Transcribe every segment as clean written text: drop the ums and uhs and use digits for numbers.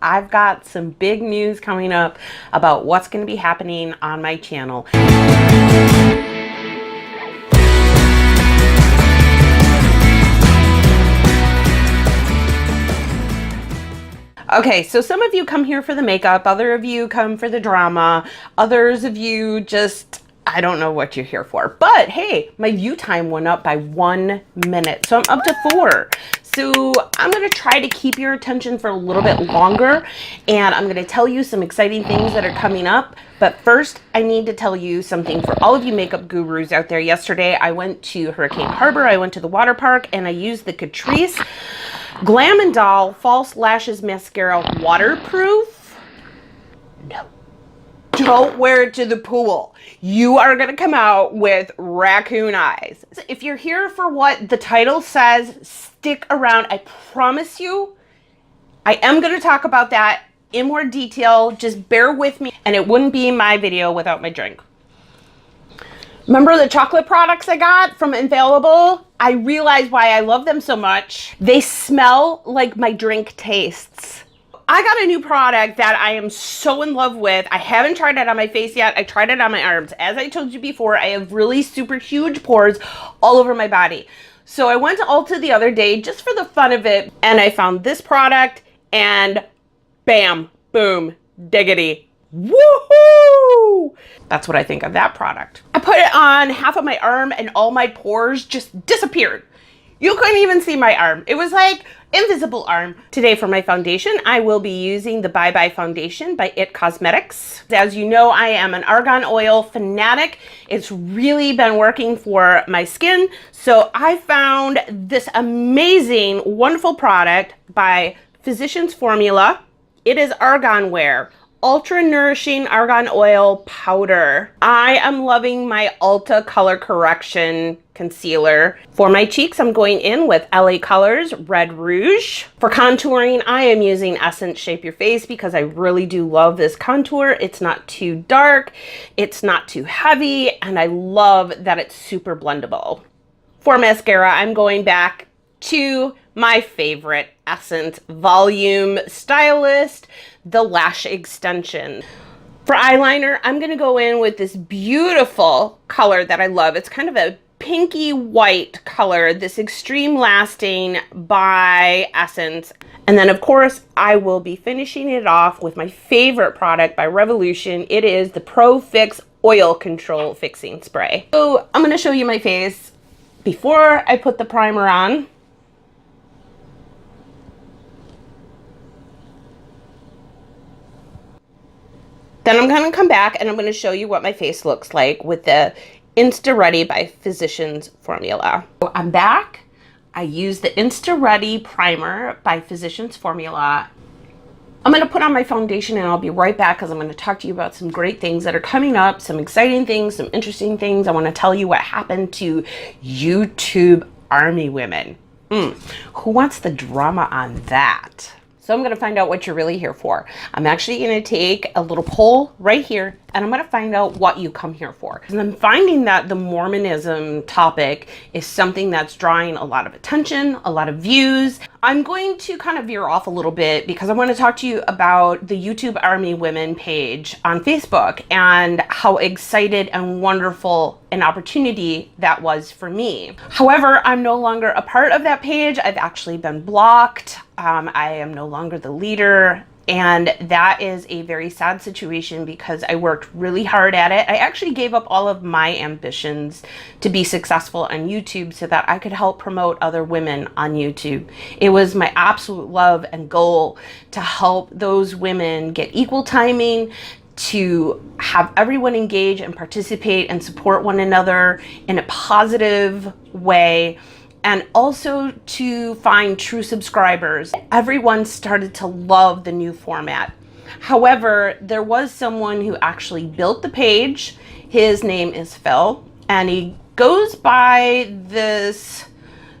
I've got some big news coming up about what's going to be happening on my channel. Okay, so some of you come here for the makeup, other of you come for the drama, others of you just, I don't know what you're here for. But hey, my view time went up by 1 minute, so I'm up to 4. So I'm gonna try to keep your attention for a little bit longer, and I'm gonna tell you some exciting things that are coming up. But first, I need to tell you something for all of you makeup gurus out there. Yesterday, I went to Hurricane Harbor, I went to the water park, and I used the Catrice Glam & Doll False Lashes Mascara Waterproof. No. Don't wear it to the pool. You are going to come out with raccoon eyes. If you're here for what the title says, stick around. I promise you, I am going to talk about that in more detail. Just bear with me, and it wouldn't be my video without my drink. Remember the chocolate products I got from Infallible? I realized why I love them so much. They smell like my drink tastes. I got a new product that I am so in love with. I haven't tried it on my face yet. I tried it on my arms. As I told you before, I have really super huge pores all over my body. So I went to Ulta the other day just for the fun of it, and I found this product, and bam, boom, diggity. Woohoo! That's what I think of that product. I put it on half of my arm and all my pores just disappeared. You couldn't even see my arm. It was like invisible arm. Today for my foundation, I will be using the Bye Bye Foundation by IT Cosmetics. As you know, I am an argan oil fanatic. It's really been working for my skin. So I found this amazing, wonderful product by Physicians Formula. It is Arganwear. Ultra Nourishing Argan Oil Powder. I am loving my Ulta Color Correction Concealer. For my cheeks, I'm going in with LA Colors Red Rouge. For contouring, I am using Essence Shape Your Face because I really do love this contour. It's not too dark, it's not too heavy, and I love that it's super blendable. For mascara, I'm going back to my favorite Essence Volume Stylist, the Lash Extension. For eyeliner, I'm gonna go in with this beautiful color that I love. It's kind of a pinky white color, this Extreme Lasting by Essence. And then of course, I will be finishing it off with my favorite product by Revolution. It is the Pro Fix Oil Control Fixing Spray. So I'm gonna show you my face before I put the primer on. Then I'm going to come back and I'm going to show you what my face looks like with the Insta Ready by Physicians Formula. So I'm back. I use the Insta Ready Primer by Physicians Formula. I'm going to put on my foundation and I'll be right back because I'm going to talk to you about some great things that are coming up, some exciting things, some interesting things. I want to tell you what happened to YouTube Army women. Who wants the drama on that? So I'm going to find out what you're really here for. I'm actually going to take a little poll right here and I'm going to find out what you come here for. And I'm finding that the Mormonism topic is something that's drawing a lot of attention, a lot of views. I'm going to kind of veer off a little bit because I want to talk to you about the YouTube Army Women page on Facebook and how excited and wonderful an opportunity that was for me. However, I'm no longer a part of that page. I've actually been blocked. I am no longer the leader. And that is a very sad situation because I worked really hard at it. I actually gave up all of my ambitions to be successful on YouTube so that I could help promote other women on YouTube. It was my absolute love and goal to help those women get equal timing, to have everyone engage and participate and support one another in a positive way, and also to find true subscribers. Everyone started to love the new format. However, there was someone who actually built the page. His name is Phil, and he goes by this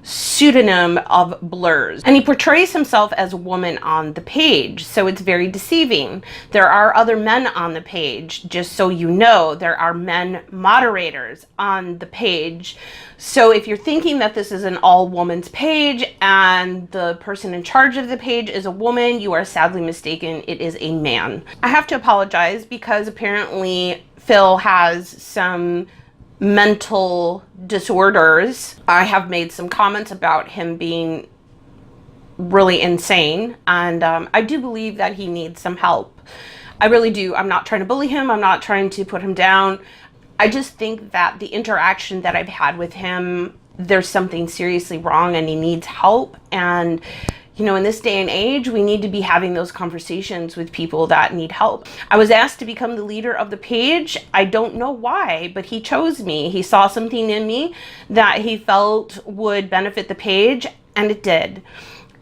pseudonym of blurs. And he portrays himself as a woman on the page, so it's very deceiving. There are other men on the page, just so you know. There are men moderators on the page. So if you're thinking that this is an all-woman's page and the person in charge of the page is a woman, you are sadly mistaken. It is a man. I have to apologize because apparently Phil has some mental disorders. I have made some comments about him being really insane, and I do believe that he needs some help. I really do. I'm not trying to bully him. I'm not trying to put him down. I just think that the interaction that I've had with him, there's something seriously wrong and he needs help. And you know, in this day and age, we need to be having those conversations with people that need help. I was asked to become the leader of the page. I don't know why, but he chose me. He saw something in me that he felt would benefit the page, and it did.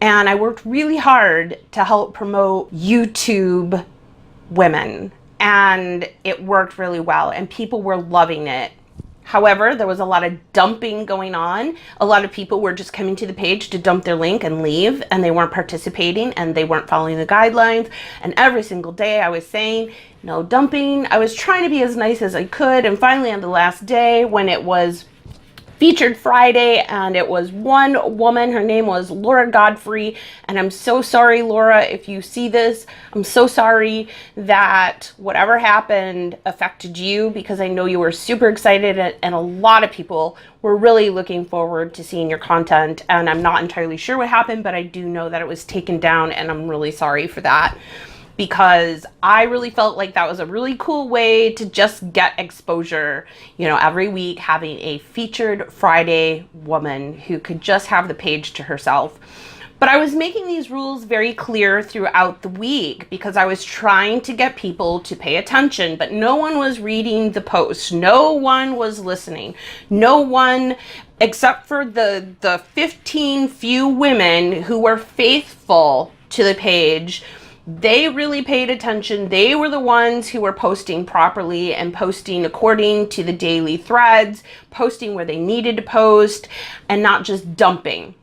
And I worked really hard to help promote YouTube women, and it worked really well, and people were loving it. However, there was a lot of dumping going on. A lot of people were just coming to the page to dump their link and leave, and they weren't participating and they weren't following the guidelines. And every single day I was saying, no dumping. I was trying to be as nice as I could. And finally on the last day, when it was Featured Friday, and it was one woman, her name was Laura Godfrey, and I'm so sorry, Laura, if you see this. I'm so sorry that whatever happened affected you, because I know you were super excited, and a lot of people were really looking forward to seeing your content, and I'm not entirely sure what happened, but I do know that it was taken down, and I'm really sorry for that, because I really felt like that was a really cool way to just get exposure, you know, every week, having a Featured Friday woman who could just have the page to herself. But I was making these rules very clear throughout the week because I was trying to get people to pay attention, but no one was reading the posts. No one was listening. No one, except for the 15 few women who were faithful to the page. They really paid attention. They were the ones who were posting properly and posting according to the daily threads, posting where they needed to post, and not just dumping.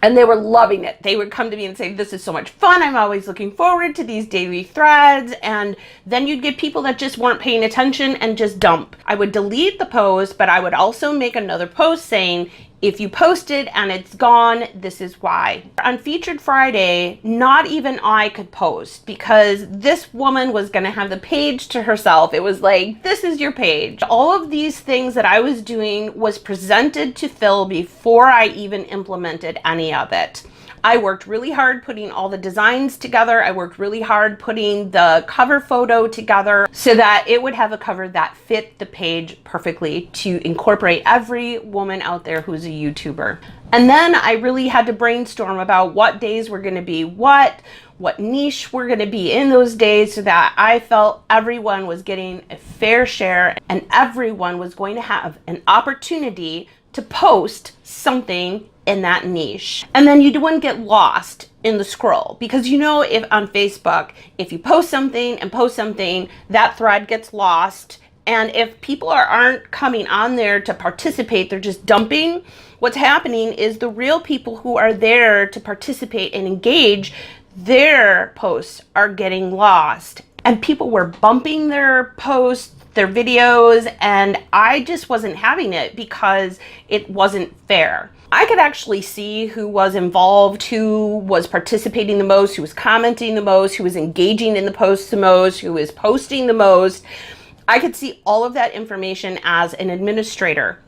And they were loving it. They would come to me and say, this is so much fun. I'm always looking forward to these daily threads. And then you'd get people that just weren't paying attention and just dump. I would delete the post, but I would also make another post saying, if you posted and it's gone, this is why. On Featured Friday, not even I could post because this woman was gonna have the page to herself. It was like, this is your page. All of these things that I was doing was presented to Phil before I even implemented any of it. I worked really hard putting all the designs together. I worked really hard putting the cover photo together so that it would have a cover that fit the page perfectly to incorporate every woman out there who's a YouTuber. And then I really had to brainstorm about what days were going to be what niche we're going to be in those days so that I felt everyone was getting a fair share and everyone was going to have an opportunity to post something in that niche. And then you wouldn't get lost in the scroll, because you know, if on Facebook, if you post something and post something, that thread gets lost. And if people aren't coming on there to participate, they're just dumping, what's happening is the real people who are there to participate and engage, their posts are getting lost. And people were bumping their posts, their videos, and I just wasn't having it because it wasn't fair. I could actually see who was involved, who was participating the most, who was commenting the most, who was engaging in the posts the most, who was posting the most. I could see all of that information as an administrator.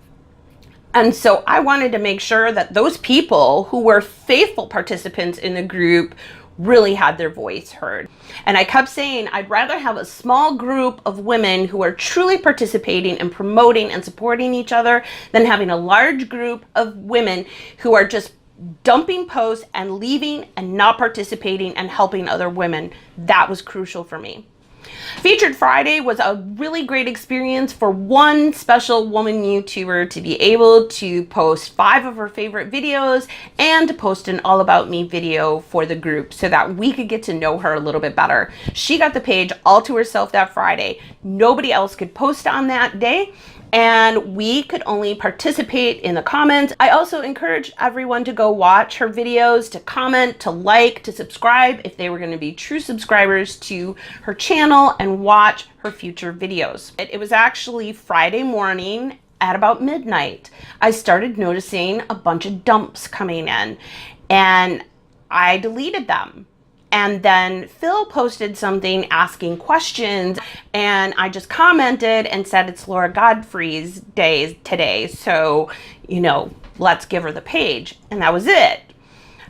And so I wanted to make sure that those people who were faithful participants in the group really had their voice heard. And I kept saying, I'd rather have a small group of women who are truly participating and promoting and supporting each other than having a large group of women who are just dumping posts and leaving and not participating and helping other women. That was crucial for me. Featured Friday was a really great experience for one special woman YouTuber to be able to post 5 of her favorite videos and to post an all about me video for the group so that we could get to know her a little bit better. She got the page all to herself that Friday. Nobody else could post on that day. and we could only participate in the comments. I also encourage everyone to go watch her videos, to comment, to like, to subscribe if they were going to be true subscribers to her channel, and watch her future videos. It was actually Friday morning at about midnight. I started noticing a bunch of dumps coming in, and I deleted them. And then Phil posted something asking questions, and I just commented and said it's Laura Godfrey's day today, so, you know, let's give her the page. And that was it.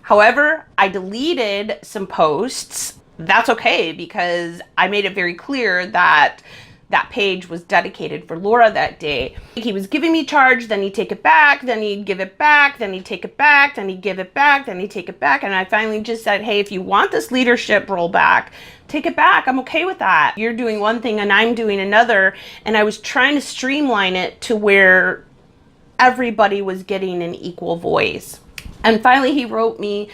However, I deleted some posts. That's okay, because I made it very clear that that page was dedicated for Laura that day. He was giving me charge, then he'd take it back, then he'd give it back, then he'd take it back, then he'd give it back, then he'd take it back. And I finally just said, hey, if you want this leadership role back, take it back. I'm okay with that. You're doing one thing and I'm doing another. And I was trying to streamline it to where everybody was getting an equal voice. And finally he wrote me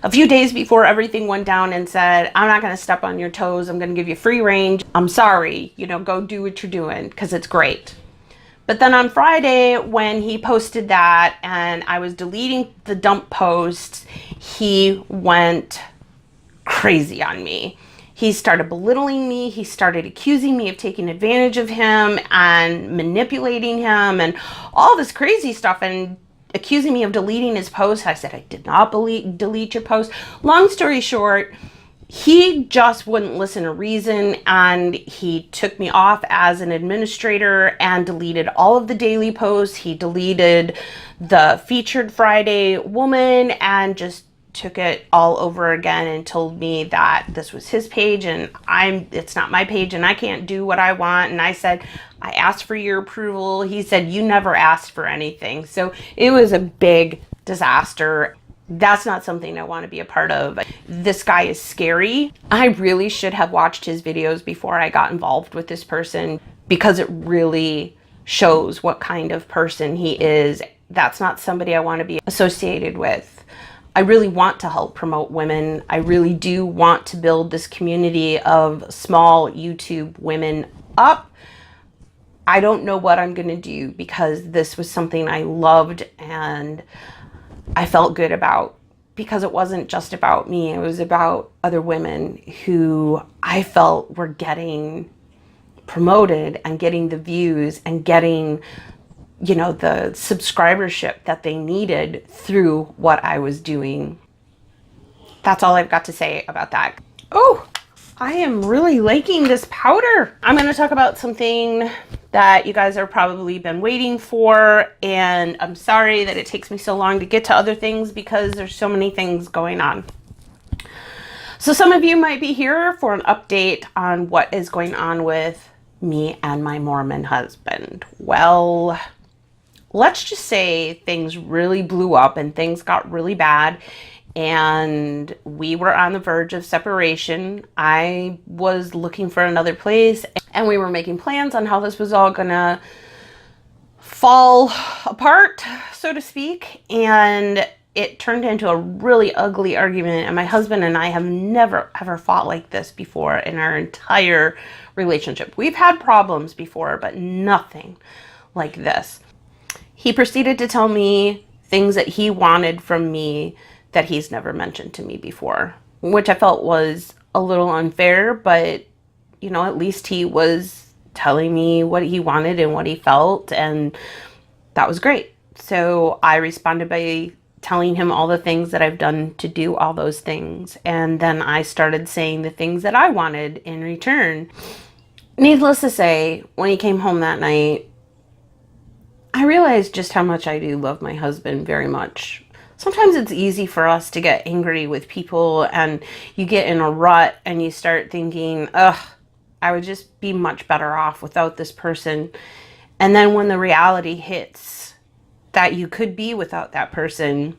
a few days before everything went down and said, I'm not going to step on your toes. I'm going to give you free range. I'm sorry, you know, go do what you're doing because it's great. But then on Friday, when he posted that and I was deleting the dump posts, he went crazy on me. He started belittling me. He started accusing me of taking advantage of him and manipulating him and all this crazy stuff, and accusing me of deleting his post. I said, I did not delete your post. Long story short, he just wouldn't listen to reason, and he took me off as an administrator and deleted all of the daily posts. He deleted the featured Friday woman and just took it all over again and told me that this was his page and it's not my page and I can't do what I want. And I said, I asked for your approval. He said, you never asked for anything. So it was a big disaster. That's not something I want to be a part of. This guy is scary. I really should have watched his videos before I got involved with this person, because it really shows what kind of person he is. That's not somebody I want to be associated with. I really want to help promote women. I really do want to build this community of small YouTube women up. I don't know what I'm going to do, because this was something I loved and I felt good about, because it wasn't just about me. It was about other women who I felt were getting promoted and getting the views and getting, you know, the subscribership that they needed through what I was doing. That's all I've got to say about that. Oh, I am really liking this powder. I'm going to talk about something that you guys are probably been waiting for, and I'm sorry that it takes me so long to get to other things because there's so many things going on. So some of you might be here for an update on what is going on with me and my Mormon husband. Well, let's just say things really blew up and things got really bad, and we were on the verge of separation. I was looking for another place, and we were making plans on how this was all gonna fall apart, so to speak, and it turned into a really ugly argument. And my husband and I have never ever fought like this before in our entire relationship. We've had problems before, but nothing like this. He proceeded to tell me things that he wanted from me that he's never mentioned to me before, which I felt was a little unfair, but, you know, at least he was telling me what he wanted and what he felt, and that was great. So I responded by telling him all the things that I've done to do all those things, and then I started saying the things that I wanted in return. Needless to say, when he came home that night, I realized just how much I do love my husband very much. Sometimes it's easy for us to get angry with people, and you get in a rut and you start thinking, ugh, I would just be much better off without this person. And then when the reality hits that you could be without that person,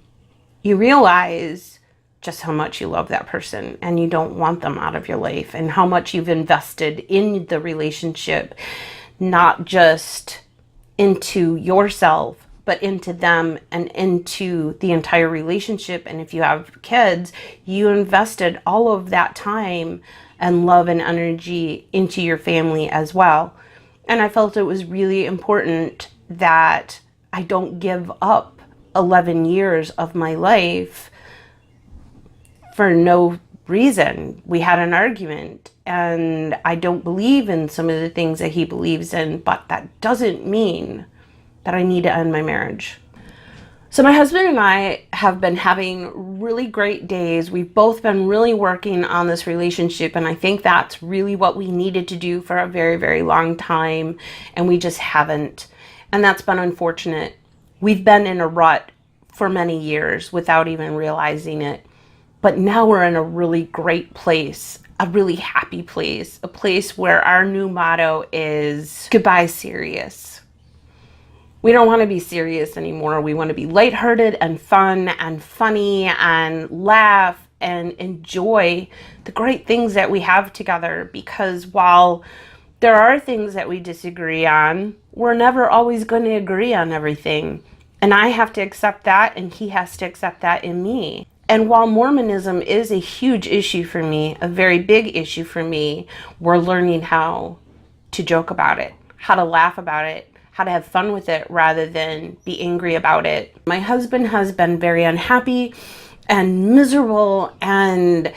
you realize just how much you love that person and you don't want them out of your life, and how much you've invested in the relationship, not just into yourself, but into them and into the entire relationship. And if you have kids, you invested all of that time and love and energy into your family as well. And I felt it was really important that I don't give up 11 years of my life for no reason. We had an argument, and I don't believe in some of the things that he believes in, but that doesn't mean that I need to end my marriage. So my husband and I have been having really great days. We've both been really working on this relationship, and I think that's really what we needed to do for a very, very long time, and we just haven't. And that's been unfortunate. We've been in a rut for many years without even realizing it. But now we're in a really great place, a really happy place, a place where our new motto is goodbye serious. We don't want to be serious anymore. We want to be lighthearted and fun and funny and laugh and enjoy the great things that we have together, because while there are things that we disagree on, we're never always going to agree on everything. And I have to accept that, and he has to accept that in me. And while Mormonism is a huge issue for me, a very big issue for me, we're learning how to joke about it, how to laugh about it, how to have fun with it rather than be angry about it. My husband has been very unhappy and miserable and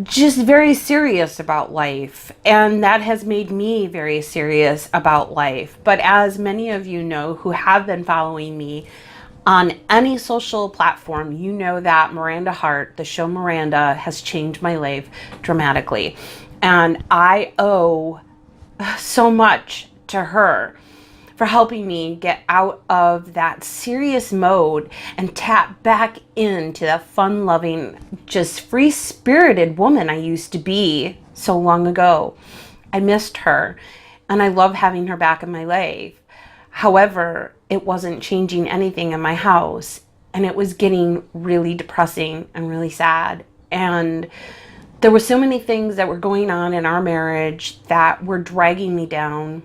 just very serious about life. And that has made me very serious about life. But as many of you know who have been following me on any social platform, you know that Miranda Hart, the show Miranda, has changed my life dramatically. And I owe so much to her for helping me get out of that serious mode and tap back into that fun-loving, just free-spirited woman I used to be so long ago. I missed her, and I love having her back in my life. However, it wasn't changing anything in my house, and it was getting really depressing and really sad. And there were so many things that were going on in our marriage that were dragging me down,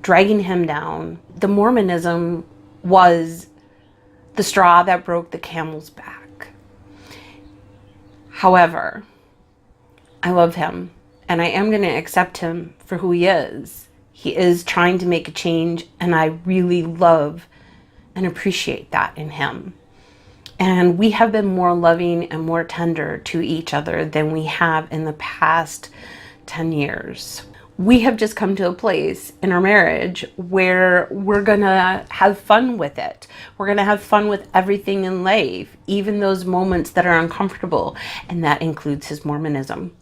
dragging him down. The Mormonism was the straw that broke the camel's back. However, I love him, and I am going to accept him for who he is. He is trying to make a change, and I really love and appreciate that in him. And we have been more loving and more tender to each other than we have in the past 10 years. We have just come to a place in our marriage where we're gonna have fun with it. We're gonna have fun with everything in life, even those moments that are uncomfortable, and that includes his Mormonism.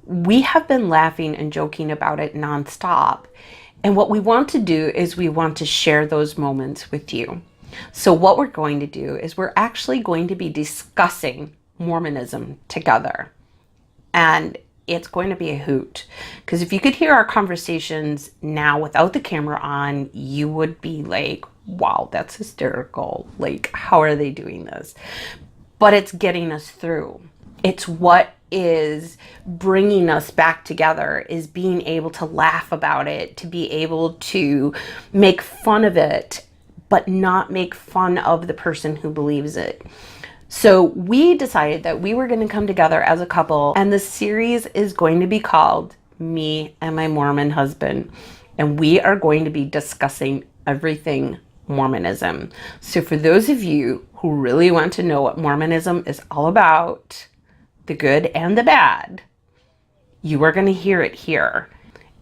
We have been laughing and joking about it nonstop, and what we want to do is we want to share those moments with you. So what we're going to do is we're actually going to be discussing Mormonism together, and it's going to be a hoot, because if you could hear our conversations now without the camera on, you would be like, wow, that's hysterical. Like, how are they doing this? But it's getting us through. It's what is bringing us back together, is being able to laugh about it, to be able to make fun of it, but not make fun of the person who believes it. So we decided that we were going to come together as a couple, and the series is going to be called Me and My Mormon Husband, and we are going to be discussing everything Mormonism. So for those of you who really want to know what Mormonism is all about, the good and the bad, you are going to hear it here,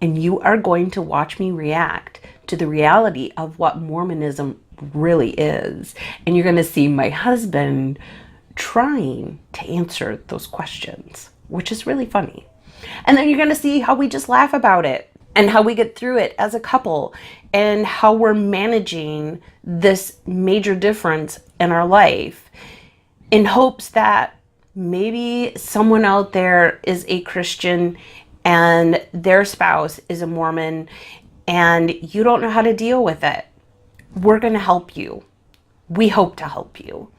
and you are going to watch me react to the reality of what Mormonism really is. And you're going to see my husband trying to answer those questions, which is really funny. And then you're going to see how we just laugh about it and how we get through it as a couple and how we're managing this major difference in our life, in hopes that maybe someone out there is a Christian and their spouse is a Mormon and you don't know how to deal with it. We're going to help you. We hope to help you.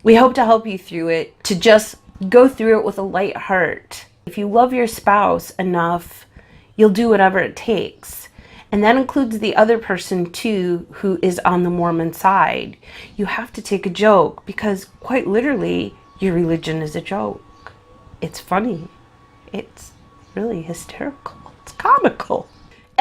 We hope to help you through it, to just go through it with a light heart. If you love your spouse enough, you'll do whatever it takes. And that includes the other person too, who is on the Mormon side. You have to take a joke, because quite literally, your religion is a joke. It's funny. It's really hysterical. It's comical.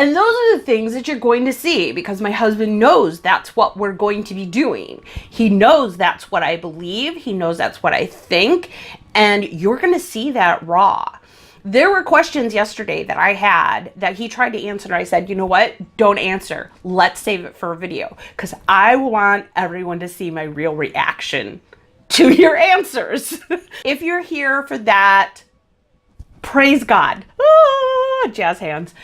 And those are the things that you're going to see, because my husband knows that's what we're going to be doing. He knows that's what I believe. He knows that's what I think. And you're going to see that raw. There were questions yesterday that I had that he tried to answer. And I said, you know what? Don't answer. Let's save it for a video, because I want everyone to see my real reaction to your answers. If you're here for that, praise God. Ah, jazz hands.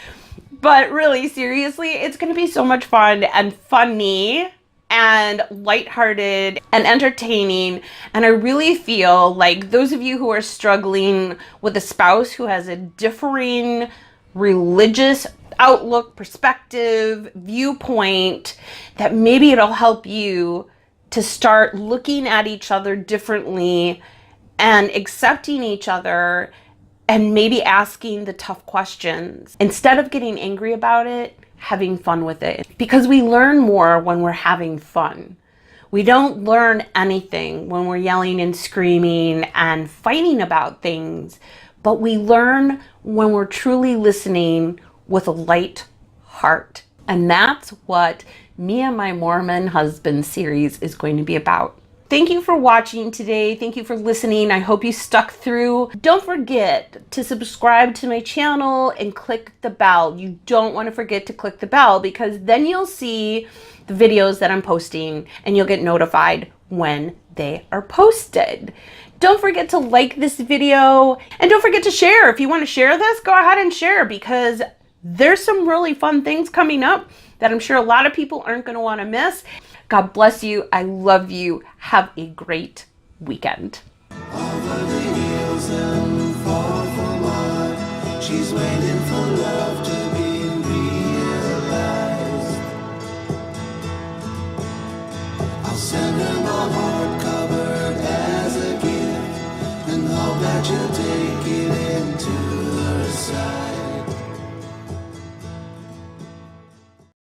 But really, seriously, it's going to be so much fun and funny and lighthearted and entertaining. And I really feel like those of you who are struggling with a spouse who has a differing religious outlook, perspective, viewpoint, that maybe it'll help you to start looking at each other differently and accepting each other, and maybe asking the tough questions. Instead of getting angry about it, having fun with it. Because we learn more when we're having fun. We don't learn anything when we're yelling and screaming and fighting about things, but we learn when we're truly listening with a light heart. And that's what Me and My Mormon Husband series is going to be about. Thank you for watching today. Thank you for listening. I hope you stuck through. Don't forget to subscribe to my channel and click the bell. You don't want to forget to click the bell, because then you'll see the videos that I'm posting and you'll get notified when they are posted. Don't forget to like this video, and don't forget to share. If you want to share this, go ahead and share, because there's some really fun things coming up that I'm sure a lot of people aren't going to want to miss. God bless you. I love you. Have a great weekend. Over the hills and far from mine, she's waiting for love to be realized. I'll send her my heart covered as a gift, and hope that you'll take it into her side.